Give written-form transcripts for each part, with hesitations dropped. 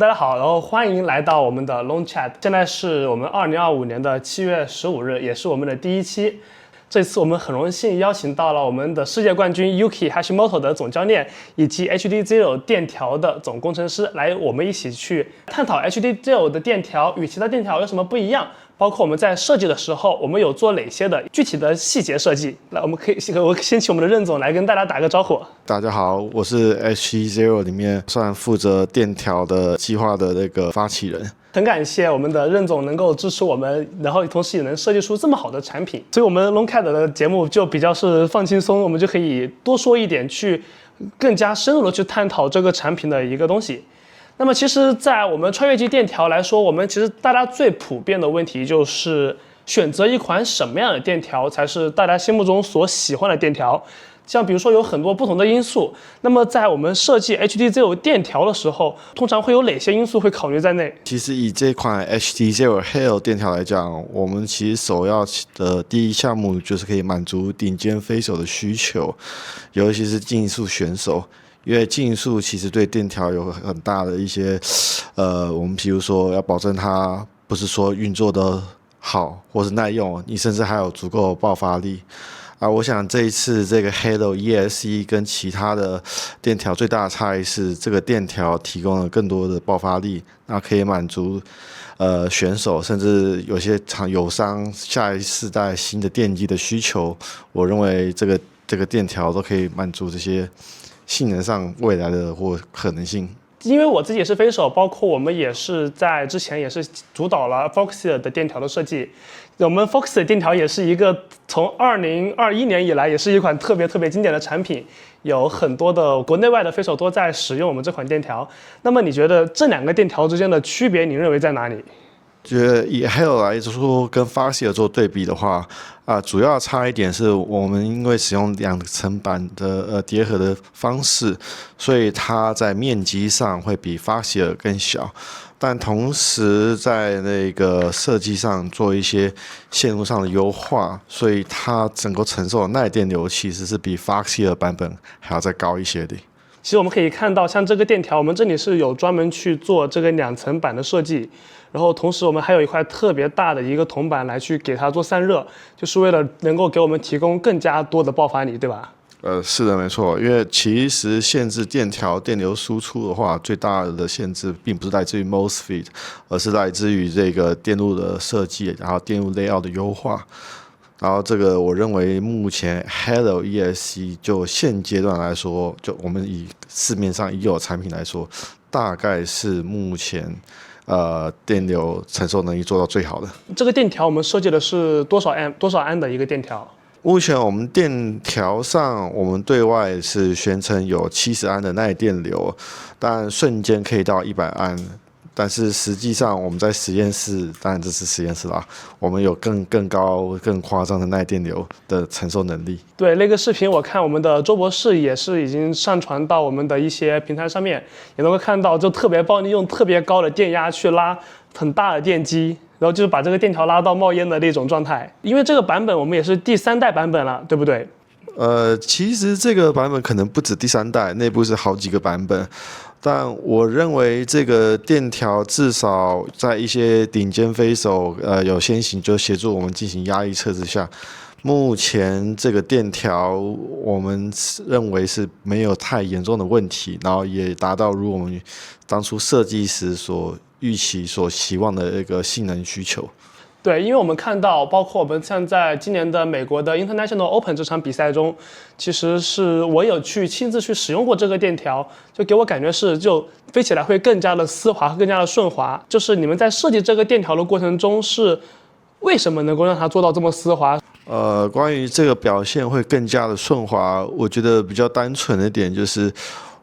大家好，然后欢迎来到我们的 Long Chat。现在是我们2025年的7月15日，也是我们的第一期。这次我们很荣幸邀请到了我们的世界冠军 Yuki Hashimoto 的总教练，以及 HD Zero 电条的总工程师，来我们一起去探讨 HD Zero 的电条与其他电条有什么不一样，包括我们在设计的时候，我们有做哪些的具体的细节设计。来，我先请我们的任总来跟大家打个招呼。大家好，我是 HD Zero 里面算负责电条的计划的那个发起人。很感谢我们的任总能够支持我们，然后同时也能设计出这么好的产品，所以我们 Longcat 的节目就比较是放轻松，我们就可以多说一点，去更加深入的去探讨这个产品的一个东西。那么其实在我们穿越机电条来说，我们其实大家最普遍的问题就是选择一款什么样的电条才是大家心目中所喜欢的电条。像比如说有很多不同的因素，那么在我们设计 HD Zero 电条的时候，通常会有哪些因素会考虑在内？其实以这款 HD Zero Halo 电条来讲，我们其实首要的第一项目就是可以满足顶尖飞手的需求，尤其是竞速选手。因为竞速其实对电条有很大的一些，我们比如说要保证它不是说运作的好或是耐用，你甚至还有足够的爆发力。我想这一次这个 Halo ESE 跟其他的电条最大的差异是，这个电条提供了更多的爆发力，那可以满足选手甚至有些友商下一世代新的电机的需求。我认为这个电条都可以满足这些性能上未来的或可能性。因为我自己也是飞手，包括我们也是在之前也是主导了 Foxeer 的电条的设计。我们 Foxeer 电条也是一个从2021年以来也是一款特别经典的产品，有很多的国内外的飞手都在使用我们这款电条。那么你觉得这两个电条之间的区别，你认为在哪里？觉得以 Halo 来说跟 Foxeer 做对比的话，主要差一点是我们因为使用两层板的叠合的方式，所以它在面积上会比 Foxeer 更小，但同时在那个设计上做一些线路上的优化，所以它整个承受的耐电流其实是比 Foxeer 版本还要再高一些的。其实我们可以看到，像这个电条，我们这里是有专门去做这个两层板的设计，然后同时我们还有一块特别大的一个铜板来去给它做散热，就是为了能够给我们提供更加多的爆发力，对吧？是的，没错。因为其实限制电条电流输出的话，最大的限制并不是来自于 MOSFET， 而是来自于这个电路的设计，然后电路 layout 的优化。然后这个我认为目前 Halo ESE 就现阶段来说，就我们以市面上已有的产品来说，大概是目前电流承受能力做到最好的。这个电条我们设计的是多少安的一个电条？目前我们电条上，我们对外是宣称有70安的耐电流，但瞬间可以到100安。但是实际上我们在实验室，当然这是实验室啦，我们有更高、更夸张的耐电流的承受能力。对，那个视频我看我们的周博士也是已经上传到我们的一些平台上面，也能够看到，就特别暴力用特别高的电压去拉很大的电机，然后就是把这个电条拉到冒烟的那种状态。因为这个版本我们也是第3代版本了，对不对？其实这个版本可能不止第3代，内部是好几个版本。但我认为这个电条至少在一些顶尖飞手有先行就协助我们进行压力测试下，目前这个电条我们认为是没有太严重的问题，然后也达到如我们当初设计时所预期所希望的一个性能需求。对，因为我们看到，包括我们像在今年的美国的 International Open 这场比赛中，其实是我有亲自去使用过这个电条，就给我感觉是就飞起来会更加的丝滑，更加的顺滑。就是你们在设计这个电条的过程中，是为什么能够让它做到这么丝滑？关于这个表现会更加的顺滑，我觉得比较单纯的点就是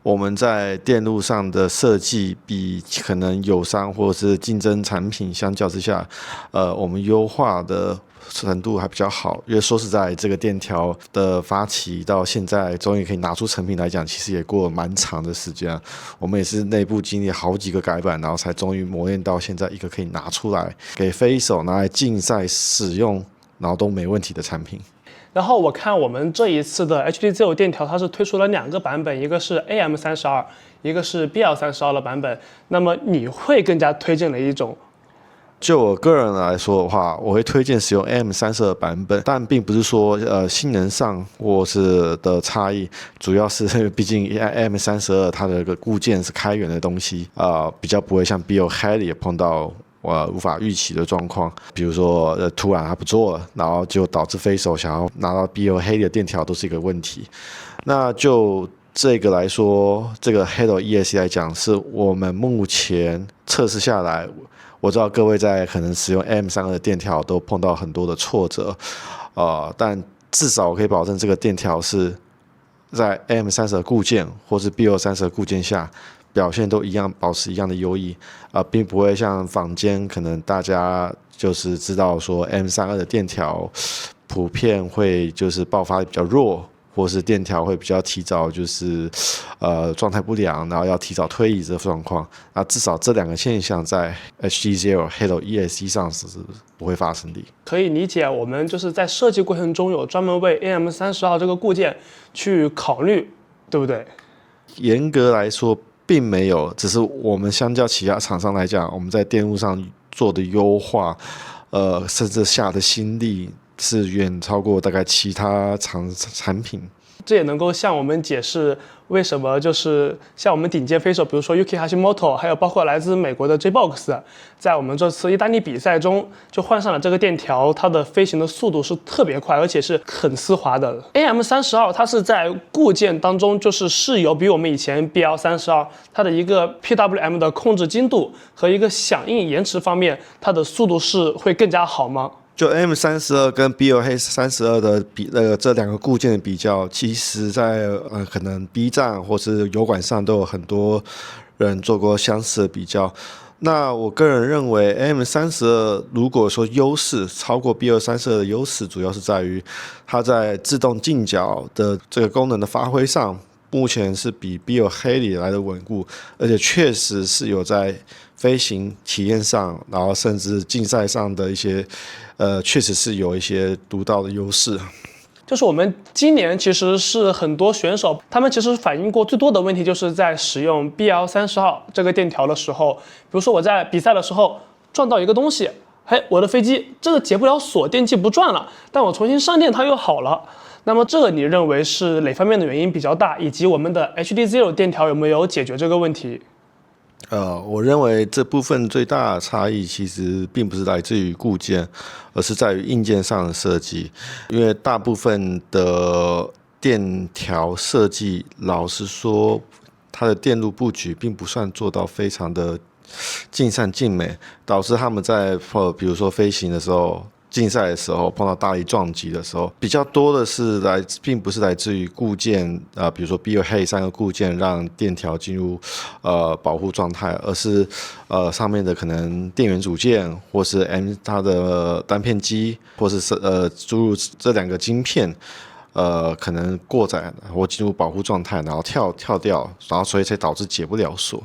我们在电路上的设计比可能友商或者是竞争产品相较之下，我们优化的程度还比较好。因为说实在，这个电条的发起到现在终于可以拿出成品来讲，其实也过了蛮长的时间。我们也是内部经历好几个改版，然后才终于磨练到现在一个可以拿出来给飞手拿来竞赛使用，然后都没问题的产品。然后我看我们这一次的 HD Zero 电条，它是推出了2个版本，一个是 AM32，一个是 BL32的版本。那么你会更加推荐哪一种？就我个人来说的话，我会推荐使用 AM32的版本，但并不是说性能上或是的差异，主要是毕竟 AM32它的个固件是开源的东西，比较不会像 BL Heli 碰到无法预期的状况，比如说突然它不做了，然后就导致飞手想要拿到 BL Heli 的电条都是一个问题。那就这个来说，这个 Halo ESC 来讲，是我们目前测试下来。我知道各位在可能使用 AM32的电条都碰到很多的挫折，但至少我可以保证这个电条是在 AM30的固件或是 BL30的固件下表现都一样，保持一样的优异，并不会像坊间可能大家就是知道说 AM32的电条普遍会就是爆发比较弱。或是电条会比较提早，就是状态不良，然后要提早退役这状况。那至少这2个现象在 HD Zero Halo ESC 上是不会发生的。可以理解，我们就是在设计过程中有专门为 AM32这个固件去考虑，对不对？严格来说并没有，只是我们相较其他厂商来讲，我们在电路上做的优化，甚至下的心力。是远超过大概其他产品，这也能够向我们解释为什么就是像我们顶尖飞手，比如说 Yuki Hashimoto， 还有包括来自美国的 J-Box， 在我们这次意大利比赛中就换上了这个电条，它的飞行的速度是特别快，而且是很丝滑的。AM32它是在固件当中就是有比我们以前 BL32它的一个 PWM 的控制精度和一个响应延迟方面，它的速度是会更加好吗？就 AM32跟 BL32的这2个固件的比较，其实在可能 B 站或是油管上都有很多人做过相似的比较。那我个人认为 AM32如果说优势超过 BL32的优势，主要是在于它在自动进角的这个功能的发挥上，目前是比 BL Heli 来的稳固，而且确实是有在飞行体验上，然后甚至竞赛上的一些，确实是有一些独到的优势。就是我们今年其实是很多选手，他们其实反映过最多的问题，就是在使用 BL32这个电条的时候，比如说我在比赛的时候撞到一个东西，我的飞机这个解不了锁，电机不转了，但我重新上电它又好了。那么这个你认为是哪方面的原因比较大，以及我们的 HD Zero 电条有没有解决这个问题？我认为这部分最大的差异其实并不是来自于固件，而是在于硬件上的设计。因为大部分的电条设计，老实说，它的电路布局并不算做到非常的尽善尽美，导致他们在比如说飞行的时候。竞赛的时候碰到大力撞击的时候，比较多的是并不是来自于固件，比如说 BL Heli 3个固件让电条进入保护状态，而是上面的可能电源组件，或是它的单片机，或是注入这2个晶片，可能过载或进入保护状态，然后跳掉，然后所以才导致解不了锁。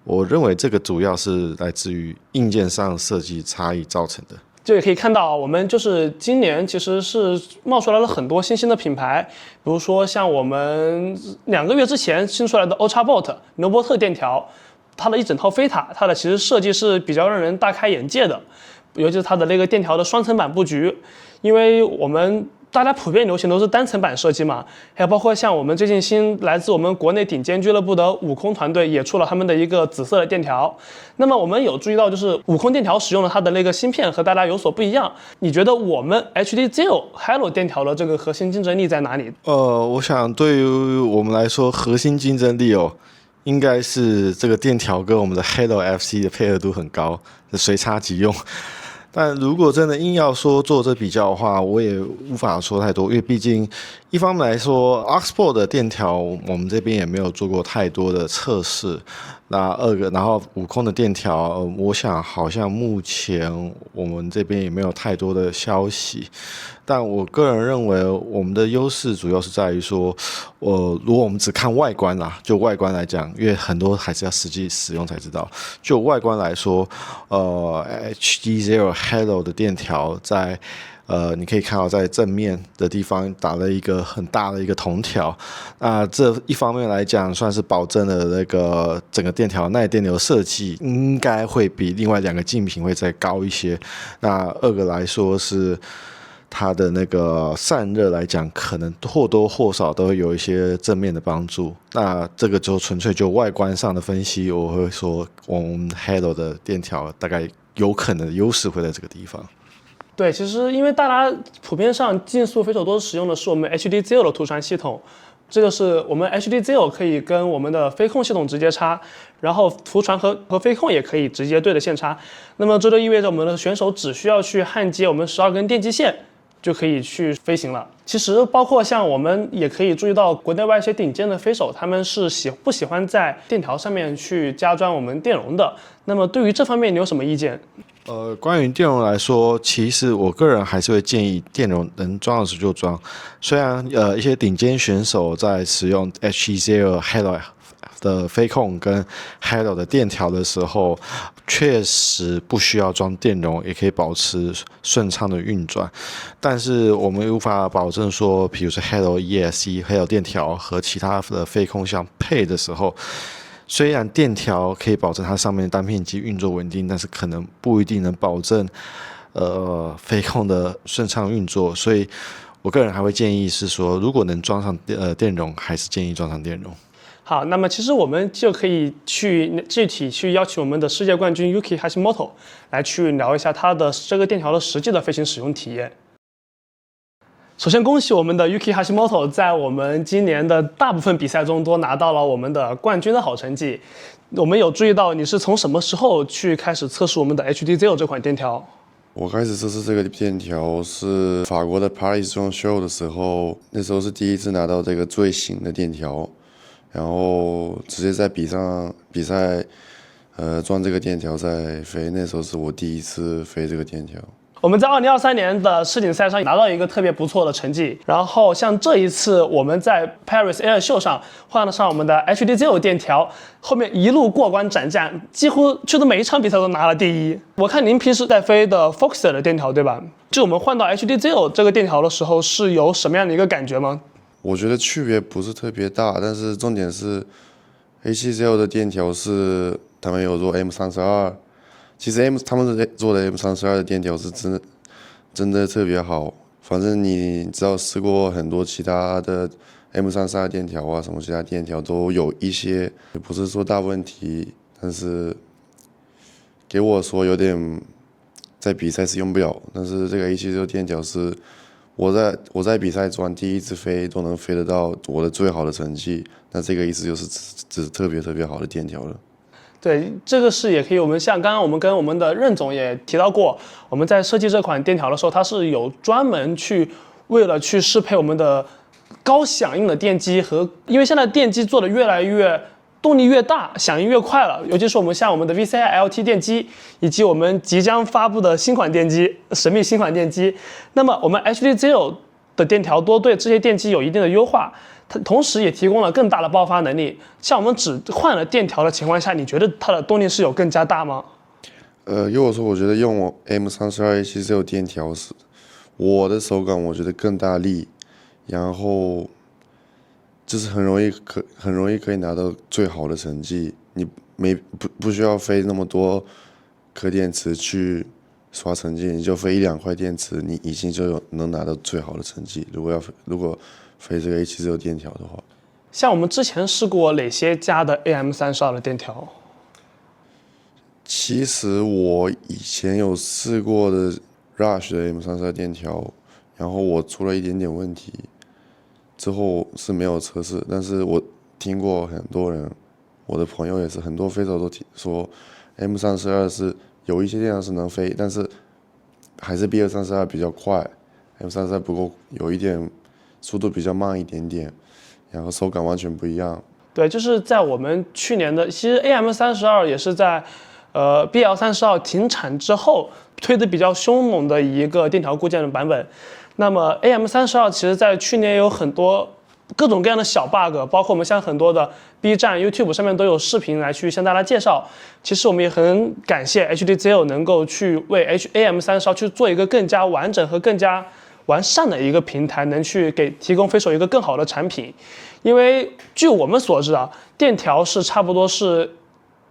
我认为这个主要是来自于硬件上设计差异造成的。就也可以看到，我们就是今年其实是冒出来了很多新兴的品牌，比如说像我们2个月之前新出来的 UltraBot 牛伯特电条，它的一整套飞塔，它的其实设计是比较让人大开眼界的，尤其是它的那个电条的双层板布局，因为我们大家普遍流行都是单层板设计嘛，还有包括像我们最近新来自我们国内顶尖俱乐部的悟空团队也出了他们的一个紫色的电条。那么我们有注意到，就是悟空电条使用了它的那个芯片和大家有所不一样。你觉得我们 HD Zero Halo 电条的这个核心竞争力在哪里？我想对于我们来说，核心竞争力应该是这个电条跟我们的 Halo FC 的配合度很高，随插即用。但如果真的硬要说做这比较的话，我也无法说太多，因为毕竟一方面来说 Oxbow 的电条我们这边也没有做过太多的测试。那然后悟空的电条，我想好像目前我们这边也没有太多的消息。但我个人认为，我们的优势主要是在于说，如果我们只看外观啦，就外观来讲，因为很多还是要实际使用才知道。就外观来说，HD Zero Halo 的电条在你可以看到在正面的地方打了一个很大的一个铜条，那这一方面来讲，算是保证了那个整个电条耐电流设计应该会比另外2个竞品会再高一些。那2个来说是它的那个散热来讲，可能或多或少都会有一些正面的帮助。那这个就纯粹就外观上的分析，我会说我们 Halo 的电条大概有可能的优势会在这个地方。对，其实因为大家普遍上竞速飞手都使用的是我们 HD Zero 的图传系统，这个是我们 HD Zero 可以跟我们的飞控系统直接插，然后图传和飞控也可以直接对着线插。那么这就意味着我们的选手只需要去焊接我们12根电机线，就可以去飞行了。其实包括像我们也可以注意到，国内外一些顶尖的飞手，他们是不喜欢在电条上面去加装我们电容的。那么对于这方面你有什么意见？关于电容来说，其实我个人还是会建议电容能装的时候就装。虽然一些顶尖选手在使用 H10 Halo 的飞控跟 Halo 的电条的时候，确实不需要装电容，也可以保持顺畅的运转。但是我们无法保证说，比如说 Halo ESC Halo 电条和其他的飞控相配的时候，虽然电条可以保证它上面的单片机运作稳定，但是可能不一定能保证飞控的顺畅运作。所以我个人还会建议是说，如果能装上电容，还是建议装上电容。好，那么其实我们就可以具体去邀请我们的世界冠军 Yuki Hashimoto 来去聊一下他的这个电条的实际的飞行使用体验。首先恭喜我们的 Yuki Hashimoto 在我们今年的大部分比赛中都拿到了我们的冠军的好成绩。我们有注意到你是从什么时候去开始测试我们的 HD Zero 这款电条？我开始测试这个电条是法国的 Paris Drone Show 的时候，那时候是第一次拿到这个最新的电条，然后直接在比赛装这个电条在飞，那时候是我第一次飞这个电条。我们在2023年的世锦赛上拿到一个特别不错的成绩，然后像这一次我们在 Paris Air Show 上换了上我们的 HD Zero 电条，后面一路过关斩将，几乎就是每一场比赛都拿了第一。我看您平时在飞的 Foxer 的电条对吧？就我们换到 HD Zero 这个电条的时候是有什么样的一个感觉吗？我觉得区别不是特别大，但是重点是 HD Zero 的电条是他们有做 M32。其实他们做的 M32的电条是真的特别好。反正你只要试过很多其他的 M32电条啊，什么其他电条都有一些，也不是说大问题，但是给我说有点在比赛是用不了。但是这个 A76电条是我在比赛中第一次飞都能飞得到我的最好的成绩，那这个意思就是只是特别好的电条了。对，这个是也可以。我们像刚刚我们跟我们的任总也提到过，我们在设计这款电条的时候，它是有专门为了去适配我们的高响应的电机因为现在电机做的越来越动力越大，响应越快了，尤其是我们像我们的 VCI LT 电机以及我们即将发布的新款电机神秘新款电机，那么我们 HD Zero 的电条都对这些电机有一定的优化。它同时也提供了更大的爆发能力。像我们只换了电条的情况下，你觉得它的动力是有更加大吗？如果说我觉得用M32 A70电条时，我的手感我觉得更大力，然后就是很容易可以拿到最好的成绩。你不需要飞那么多颗电池去刷成绩，你就飞1-2块电池，你已经能拿到最好的成绩。如果飞这个 A70电条的话，像我们之前试过哪些家的 AM32的电条？其实我以前有试过的 Rush 的 M32电条，然后我出了一点点问题，之后是没有测试。但是我听过很多人，我的朋友也是，很多飞手都说 M32是有一些电条是能飞，但是还是比 M32比较快 ，M32不够有一点。速度比较慢一点点，然后手感完全不一样。对，就是在我们去年的，其实 AM32也是在BL32停产之后推的比较凶猛的一个电条固件的版本。那么 AM32其实在去年有很多各种各样的小 bug， 包括我们像很多的 B 站、YouTube 上面都有视频来去向大家介绍。其实我们也很感谢 HDZO 能够去为 AM32去做一个更加完整和更加完善的一个平台，能去提供飞手一个更好的产品。因为据我们所知啊，电条是差不多是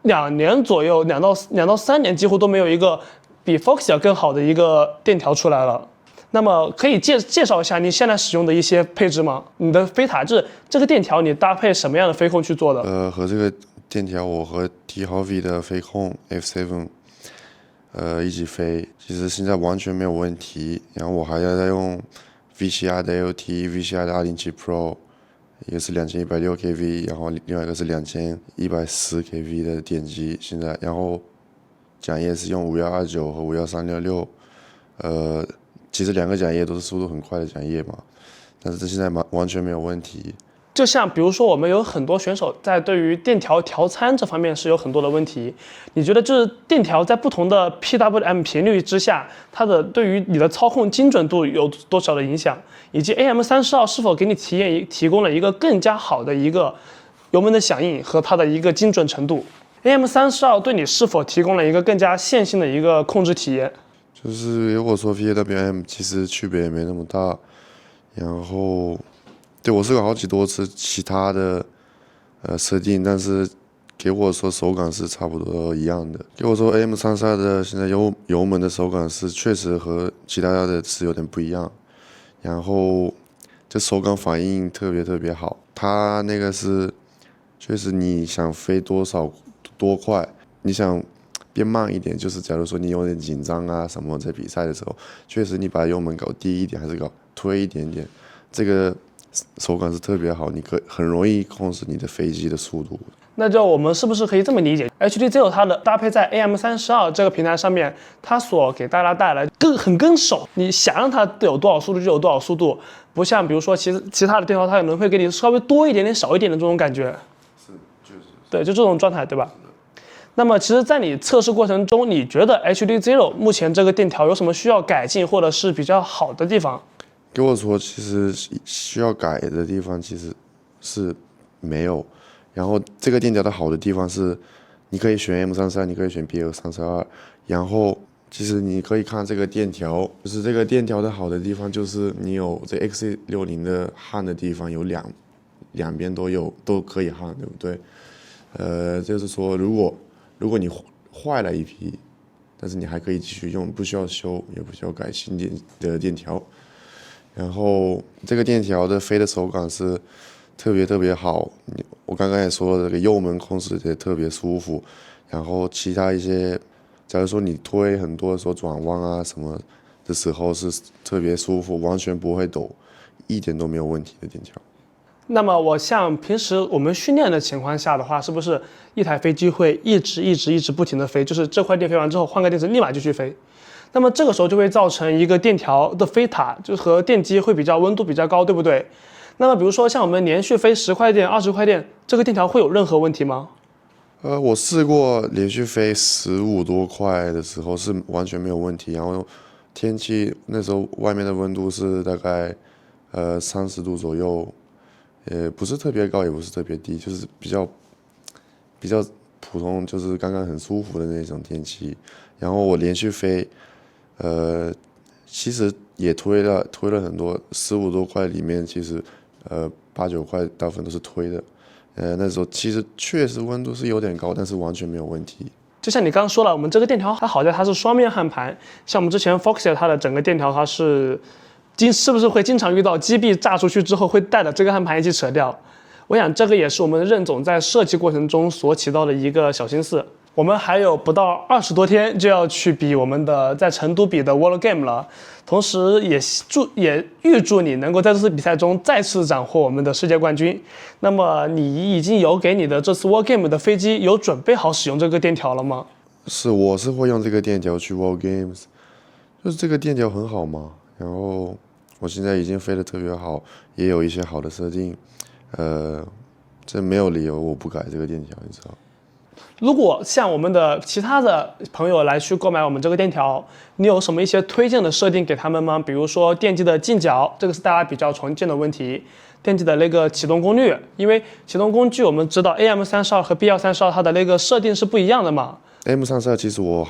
2年左右，2到3年几乎都没有一个比 Foxy 要更好的一个电条出来了。那么可以介绍一下你现在使用的一些配置吗？你的飞塔制这个电条你搭配什么样的飞控去做的？和这个电条我和 THAVI 的飞控 F7一起飞，其实现在完全没有问题。然后我还要再用 VCR 的 LT、VCR 的207 Pro， 一个是2160 kV， 然后另外一个是2110 kV 的电机。现在然后桨叶是用5129和51366，其实2个桨叶都是速度很快的桨叶嘛，但是这现在完全没有问题。就像比如说我们有很多选手在对于电条调参这方面是有很多的问题，你觉得就是电条在不同的 PWM 频率之下，它的对于你的操控精准度有多少的影响，以及 AM32是否给你提供了一个更加好的一个油门的响应和它的一个精准程度？ AM32对你是否提供了一个更加线性的一个控制体验？就是如果说 PWM 其实区别也没那么大，然后对我试过好多次其他的设定，但是给我说手感是差不多一样的。给我说 AM32的现在油门的手感是确实和其他的是有点不一样，然后这手感反应特别好。它那个是确实你想飞多快，你想变慢一点，就是假如说你有点紧张啊什么，在比赛的时候，确实你把油门搞低一点，还是搞推一点点，这个手感是特别好，你很容易控制你的飞机的速度。那就我们是不是可以这么理解 ，HDZO 它的搭配在 AM32这个平台上面，它所给大家带来很跟手，你想让它有多少速度就有多少速度，不像比如说其他的电条它可能会给你稍微多一点点、少一点的这种感觉。对，就这种状态，对吧？那么其实，在你测试过程中，你觉得 HDZO 目前这个电条有什么需要改进或者是比较好的地方？给我说，其实需要改的地方其实是没有。然后这个电条的好的地方是，你可以选 M33，你可以选 BL32。然后其实你可以看这个电条，就是这个电条的好的地方就是你有这 XC60的焊的地方有两边都可以焊，对不对？就是说如果你坏了一批，但是你还可以继续用，不需要修，也不需要改新的电条。然后这个电条的飞的手感是特别好，我刚刚也说了，这个油门控制也特别舒服。然后其他一些，假如说你推很多的时候转弯啊什么的时候是特别舒服，完全不会抖，一点都没有问题的电条。那么我像平时我们训练的情况下的话，是不是一台飞机会一直不停的飞？就是这块电飞完之后换个电池立马就去飞。那么这个时候就会造成一个电条的飞塔就和电机会温度比较高，对不对？那么比如说像我们连续飞10块电、20块电，这个电条会有任何问题吗？我试过连续飞15多块的时候是完全没有问题。然后天气那时候外面的温度是大概30度左右。不是特别高，也不是特别低，就是比较普通，就是刚刚很舒服的那种天气。然后我连续飞，其实也推了很多，15多块里面其实8、9块大部分都是推的。那时候其实确实温度是有点高，但是完全没有问题。就像你刚刚说了，我们这个电条它好在它是双面焊盘，像我们之前 Foxy 它的整个电条它是不是会经常遇到机臂炸出去之后会带着这个焊盘一起扯掉？我想这个也是我们任总在设计过程中所起到的一个小心思。我们还有不到20多天就要去比我们的在成都比的 World Game 了，同时也预祝你能够在这次比赛中再次斩获我们的世界冠军。那么你已经有给你的这次 World Game 的飞机有准备好使用这个电条了吗？我是会用这个电条去 World Games， 就是这个电条很好嘛。然后我现在已经飞得特别好，也有一些好的设定，这没有理由我不改这个电条，你知道。如果像我们的其他的朋友来去购买我们这个电条，你有什么一些推荐的设定给他们吗？比如说电机的进角，这个是大家比较常见的问题。电机的那个启动功率，因为启动工具我们知道 AM32和 BL32它的那个设定是不一样的嘛。M32其实我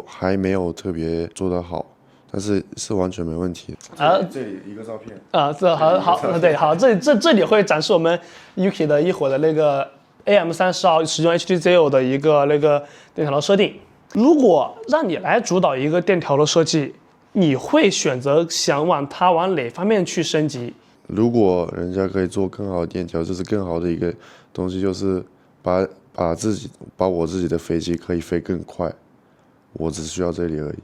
还没有特别做得好，但是是完全没问题的。这里一个照片这好，对，好，这里会展示我们 Yuki 的一会儿的那个 AM32使用 HDZO 的一个那个电条的设定。如果让你来主导一个电条的设计，你会选择想往哪方面去升级？如果人家可以做更好的电条，这是更好的一个东西，就是把我自己的飞机可以飞更快，我只需要这里而已。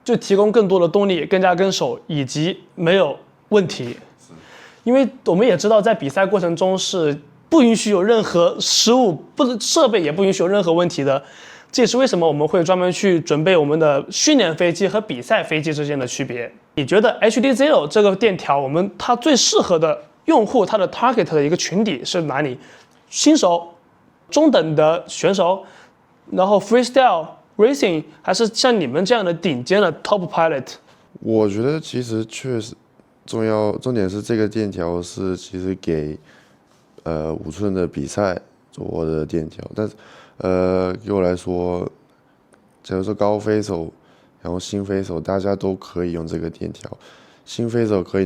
就提供更多的动力，更加跟手，以及没有问题。因为我们也知道，在比赛过程中是不允许有任何失误，设备也不允许有任何问题的。这也是为什么我们会专门去准备我们的训练飞机和比赛飞机之间的区别。你觉得 HDZO 这个电条，它最适合的用户，它的 target 的一个群体是哪里？新手、中等的选手，然后 freestyle、racing， 还是像你们这样的顶尖的 top pilot？ 我觉得其实确实重点是这个电条是其实给5寸的比赛做的电条，但是对我来说，假如说高飞手，然后新飞手，大家都可以用这个电条。新飞手可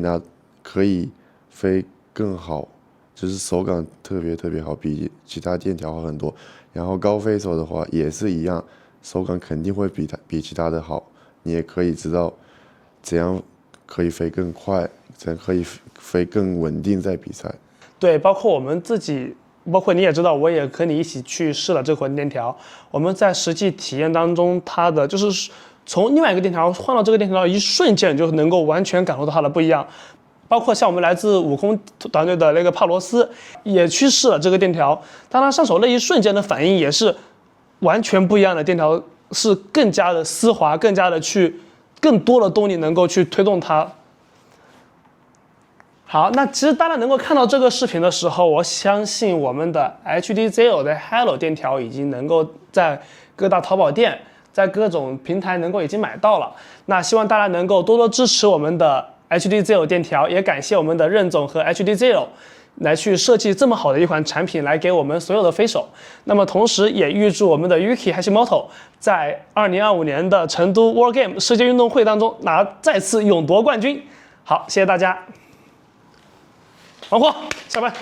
以飞更好，就是手感特别好，比其他电条好很多。然后高飞手的话也是一样，手感肯定会比其他的好。你也可以知道怎样可以飞更快，怎样可以飞更稳定在比赛。对，包括我们自己。包括你也知道，我也和你一起去试了这款电条。我们在实际体验当中，它的就是从另外一个电条换到这个电条的一瞬间，就能够完全感受到它的不一样。包括像我们来自悟空团队的那个帕罗斯，也去试了这个电条，当他上手那一瞬间的反应也是完全不一样的。电条是更加的丝滑，更加的更多的动力能够去推动它。好，那其实大家能够看到这个视频的时候，我相信我们的 HDZO 的 Hello 电条已经能够在各大淘宝店、在各种平台能够已经买到了。那希望大家能够多多支持我们的 HDZO 电条，也感谢我们的任总和 HDZO 来去设计这么好的一款产品来给我们所有的飞手。那么同时也预祝我们的 Yuki Hashimoto 在2025年的成都 World Game 世界运动会当中再次勇夺冠军。好，谢谢大家。黄货，下班。